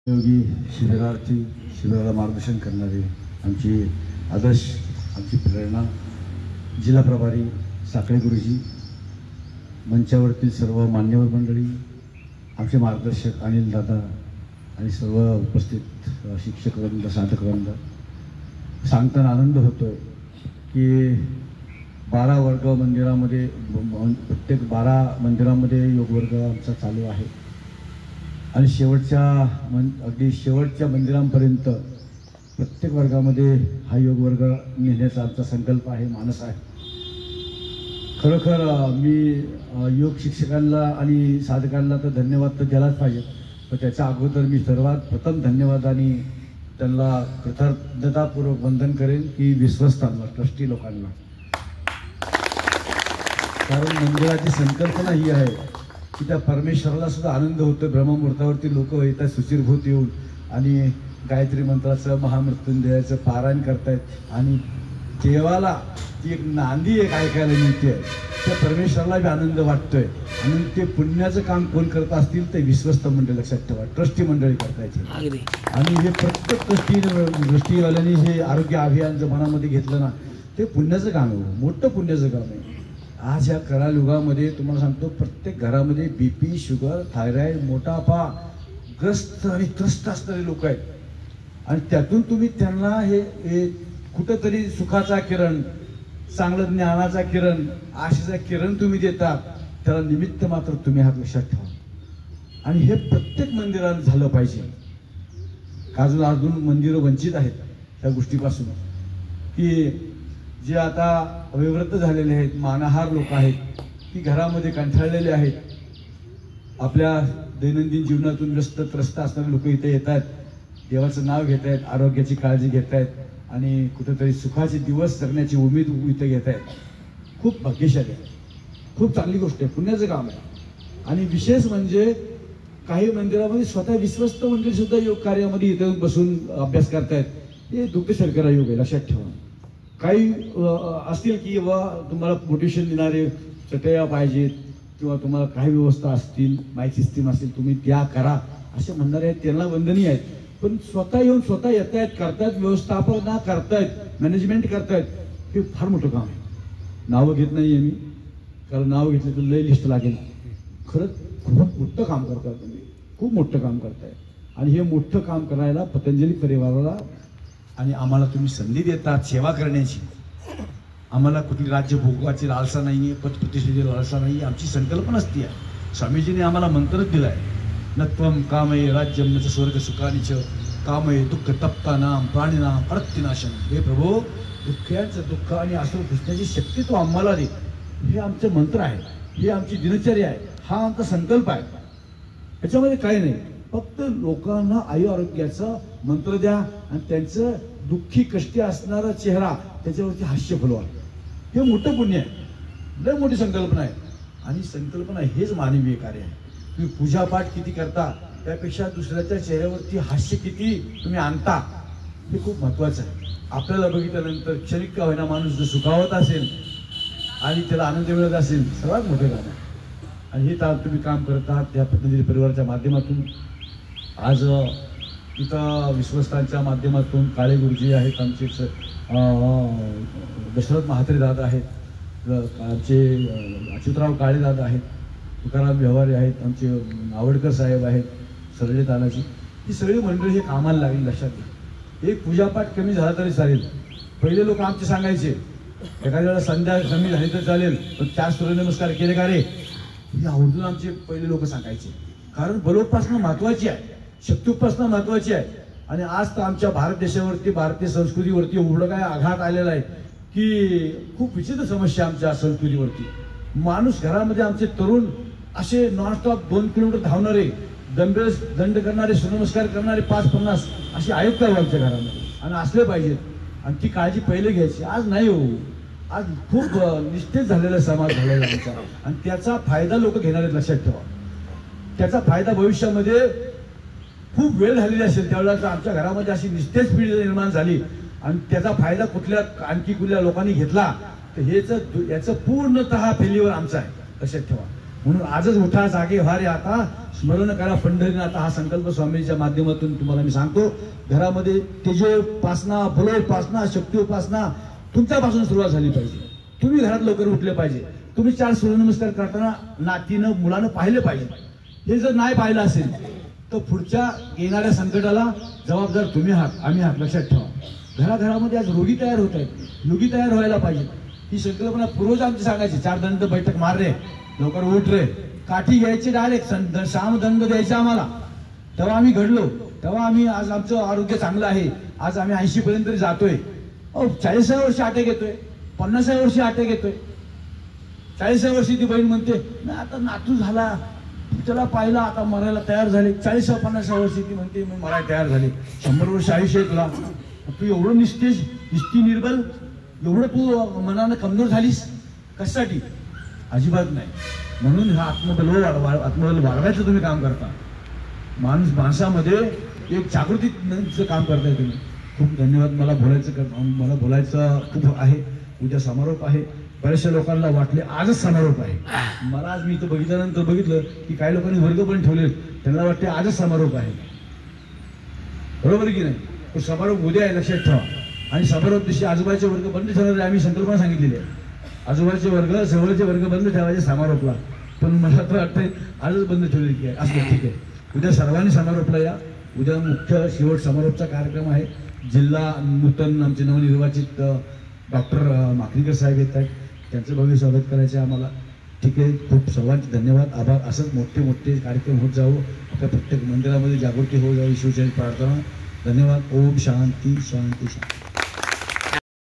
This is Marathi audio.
योगी शिबिरार्थी शिबिराला मार्गदर्शन करणारे आमची आदर्श आमची प्रेरणा जिल्हा प्रभारी साखळे गुरुजी, मंचावरतील सर्व मान्यवर मंडळी, आमचे मार्गदर्शक अनिल दादा आणि सर्व उपस्थित शिक्षक वृंद, साधक वृंद, सांगताना आनंद होतोय की 12 वर्ग मंदिरामध्ये प्रत्येक 12 मंदिरामध्ये योग वर्ग आमचा चालू आहे आणि अगदी शेवटच्या मंदिरांपर्यंत प्रत्येक वर्गामध्ये हा योग वर्ग नेण्याचा आमचा संकल्प आहे, मानस आहे. खरोखर मी योग शिक्षकांना आणि साधकांना तर धन्यवाद तर द्यायलाच पाहिजे, पण त्याच्या अगोदर मी सर्वात प्रथम धन्यवाद आणि त्यांना कृतज्ञतापूर्वक वंदन करेन की विश्वस्तांना, ट्रस्टी लोकांना. कारण मंदिराची संकल्पना ही आहे की त्या परमेश्वराला सुद्धा आनंद होतो. ब्रह्ममुहूर्तावरती लोक येतात सुचिरभूत येऊन आणि गायत्री मंत्राचं, महामृत्युंजयाचं पारायण करतायत आणि देवाला ती एक नांदी एक ऐकायला मिळते. त्या परमेश्वराला बी आनंद वाटतोय आणि ते पुण्याचं काम कोण करत असतील ते विश्वस्त मंडळी, लक्षात ठेवा, ट्रस्टी मंडळी करतायचे. आणि हे प्रत्येक ट्रस्टीवाल्यांनी हे आरोग्य अभियान जर मनामध्ये घेतलं ना, ते पुण्याचं काम आहे, मोठं पुण्याचं काम आहे. आज या कराल युगामध्ये तुम्हाला सांगतो, प्रत्येक घरामध्ये BP, शुगर, थायरॉइड, मोटापा ग्रस्त आणि त्रस्त असणारे लोक आहेत आणि त्यातून तुम्ही त्यांना हे कुठंतरी सुखाचा किरण, चांगलं ज्ञानाचा किरण, आशेचा किरण तुम्ही देतात. त्याला निमित्त मात्र तुम्ही हात लक्षात ठेवा आणि हे प्रत्येक मंदिरात झालं पाहिजे. अजून मंदिरं वंचित आहेत त्या गोष्टीपासून की जे आता विवृत्त झालेले आहेत, मानाहार लोक आहेत, की घरामध्ये कंठाळलेले आहेत, आपल्या दैनंदिन जीवनातून व्यस्त त्रस्त असणारे लोक इथे येत आहेत, देवाचं नाव घेत आहेत, आरोग्याची काळजी घेत आहेत आणि कुठेतरी सुखाचे दिवस जगण्याची उमेद इथे घेत आहेत. खूप भाग्यशाली आहे, खूप चांगली गोष्ट आहे, पुण्याचं काम आहे. आणि विशेष म्हणजे काही मंदिरामध्ये स्वतः विश्वस्त मंदिर सुद्धा योग कार्यामध्ये इथे बसून अभ्यास करतायत. हे दुग्ध शर्करा योग आहे, लक्षात ठेवा. काही असतील की बाबा तुम्हाला मोटिवेशन देणारे चटया पाहिजेत किंवा तुम्हाला काही व्यवस्था असतील, माईक सिस्टीम असतील, तुम्ही त्या करा असे म्हणणारे आहेत, त्यांना वंदनीय आहेत. पण स्वतः येऊन स्वतः येत आहेत, करतायत, व्यवस्थापना करतायत, मॅनेजमेंट करतायत, हे फार मोठं काम आहे. नावं घेत नाही आहे मी, कारण नाव घेतलं तर लय लिस्ट लागेल. खरंच खूप मोठं काम करताय तुम्ही, खूप मोठं काम करताय आणि हे मोठं काम करायला पतंजली परिवाराला आणि आम्हाला तुम्ही संधी देतात सेवा करण्याची. आम्हाला कुठली राज्य भोगवाची लालसा नाही आहे, पदप्रतिष्ठेची लालसा नाही आहे. आमची संकल्पना असती आहे. स्वामीजीने आम्हाला मंत्रच दिला आहे, नत्वम कामये राज्यम नच स्वर्ग सुखानिच कामये दुःख तप्तानाम प्राणिनाम अर्थनाशन. हे प्रभू, दुःखाचं दुःख आणि आसरू पुसण्याची शक्ती तो आम्हाला दे. हे आमचं मंत्र आहे, ही आमची दिनचर्या आहे, हा आमचा संकल्प आहे. याच्यामध्ये काही नाही, फक्त लोकांना आयु आरोग्याचा मंत्र द्या आणि त्यांचं दुःखी कष्टी असणारा चेहरा त्याच्यावरती हास्य फुलवा. हे मोठं पुण्य आहे, लय मोठी संकल्पना आहे. आणि संकल्पना हेच मानवीय कार्य आहे. तुम्ही पूजापाठ किती करता त्यापेक्षा दुसऱ्याच्या चेहऱ्यावरती हास्य किती तुम्ही आणता हे खूप महत्वाचं आहे. आपल्याला बघितल्यानंतर क्षणिक का होईना माणूस जर सुखावत असेल आणि त्याला आनंद मिळत असेल, सर्वात मोठे काम आहे. आणि हे तुम्ही काम करत आहात त्या पतंजली परिवाराच्या माध्यमातून. आज इथं विश्वस्तांच्या माध्यमातून काळे गुरुजी आहेत, आमचे दशरथ म्हात्रे दादा आहेत, आमचे अच्युतराव काळे दादा आहेत, तुकाराम व्यवहारे आहेत, आमचे आवडकर साहेब आहेत, सरळे तानाजी. ही सगळी मंडळी हे कामाला लागली. लक्षात घ्या, एक पूजापाठ कमी झाला तरी चालेल. पहिले लोक आमचे सांगायचे एखाद्या वेळेला संध्या कमी झाली तर चालेल, पण 4 सूर्यनमस्कार केले का रे, हे आवर्जून आमचे पहिले लोक सांगायचे. कारण बलोपासना महत्वाची आहे, शक्ती उपासना महत्वाची आहे. आणि आज तर आमच्या भारत देशावरती, भारतीय संस्कृतीवरती एवढं काय आघात आलेला आहे की खूप विचित्र समस्या आमच्या संस्कृतीवरती. माणूस घरामध्ये आमचे तरुण असे नॉनस्टॉप 2 किलोमीटर धावणारे, दंड करणारे, सूर्यनमस्कार करणारे 5-50 असे आयुक्त आहेत आमच्या घरामध्ये आणि असले पाहिजेत. आणि ती काळजी पहिले घ्यायची. आज नाही हो, आज खूप निश्चित झालेला समाज झालेला आमचा आणि त्याचा फायदा लोक घेणार आहेत. लक्षात ठेवा, त्याचा फायदा भविष्यामध्ये खूप वेळ झालेली असेल त्यावेळेला आमच्या घरामध्ये अशी निस्तेज पिढी निर्माण झाली आणि त्याचा फायदा कुठल्या लोकांनी घेतला तर याचं पूर्णतः फेल्युअर आमचा आहे. लक्षात ठेवा. म्हणून आजच उठा, जागे व्हा रे आता, स्मरण करा पंढरीनाथा. हा संकल्प स्वामींच्या माध्यमातून तुम्हाला मी सांगतो. घरामध्ये तेजोपासना, बलोपासना, शक्तीउपासना तुमच्यापासून सुरुवात झाली पाहिजे. तुम्ही घरात लवकर उठले पाहिजे. तुम्ही 4 सूर्यनमस्कार करताना नातीनं मुलानं पाहिले पाहिजे. हे जर नाही पाहिलं असेल तर पुढच्या येणाऱ्या संकटाला जबाबदार तुम्ही आहात, आम्ही आहात, लक्षात ठेवा. घराघरामध्ये आज रोगी तयार होत आहेत, योगी तयार व्हायला पाहिजे. ही संकल्पना पूर्वज आमची सांगायची, 4 दंड बैठक मार रे, लवकर उठ रे, काठी घ्यायची डायरेक्ट, शाम दंड द्यायचा आम्हाला. तेव्हा आम्ही घडलो, तेव्हा आम्ही आज आमचं आरोग्य चांगलं आहे. आज आम्ही 80 पर्यंत तरी जातोय. 40व्या वर्षी अटॅक येतोय, 50व्या वर्षी अटॅक येतोय. 40व्या वर्षी ती बहीण म्हणते ना आता नातू झाला, त्याला पाहिला, आता मरायला तयार झाले. 40-50व्या वर्षी ती म्हणते मी मरायला तयार झाले. 100 वर्ष आयुष्य आहे तुला, तू एवढं निष्ठी निर्बल, एवढं तू मनानं कमजोर झालीस कशासाठी? अजिबात नाही. म्हणून हा आत्मबल वाढवायचं तुम्ही काम करता. माणसामध्ये एक जागृतीचं काम करताय तुम्ही. खूप धन्यवाद. मला बोलायचं खूप आहे. उद्या समारोप आहे. बऱ्याचशा लोकांना वाटले आजच समारोप आहे. मला आज मी इथं बघितल्यानंतर बघितलं की काही लोकांनी वर्ग पण ठेवले, त्यांना वाटते आजच समारोप आहे. बरोबर की नाही? तो समारोप उद्या आहे, लक्षात ठेवा. आणि समारोप दिवशी आजूबाजूचे वर्ग बंद ठेवणारे आम्ही संकल्पना सांगितलेली आहे. आजूबाजूचे वर्ग, जवळचे वर्ग बंद ठेवायचे समारोपला. पण मला तर वाटतंय आजच बंद ठेवलेली आहे. असं ठीक आहे. उद्या सर्वांनी समारोपला या. उद्या मुख्य शेवट समारोपचा कार्यक्रम आहे. जिल्हा नूतन आमचे नवनिर्वाचित डॉक्टर माकणीकर साहेब येत आहेत. त्यांचं भव्य स्वागत करायचं आहे आम्हाला. ठीक आहे. खूप सर्वांचे धन्यवाद, आभार. असंच मोठे मोठे कार्यक्रम होत जावं. आपल्या प्रत्येक मंदिरामध्ये जागृती होत जावी, शिवचरण प्रार्थना. धन्यवाद. ओम शांती शांती शांती.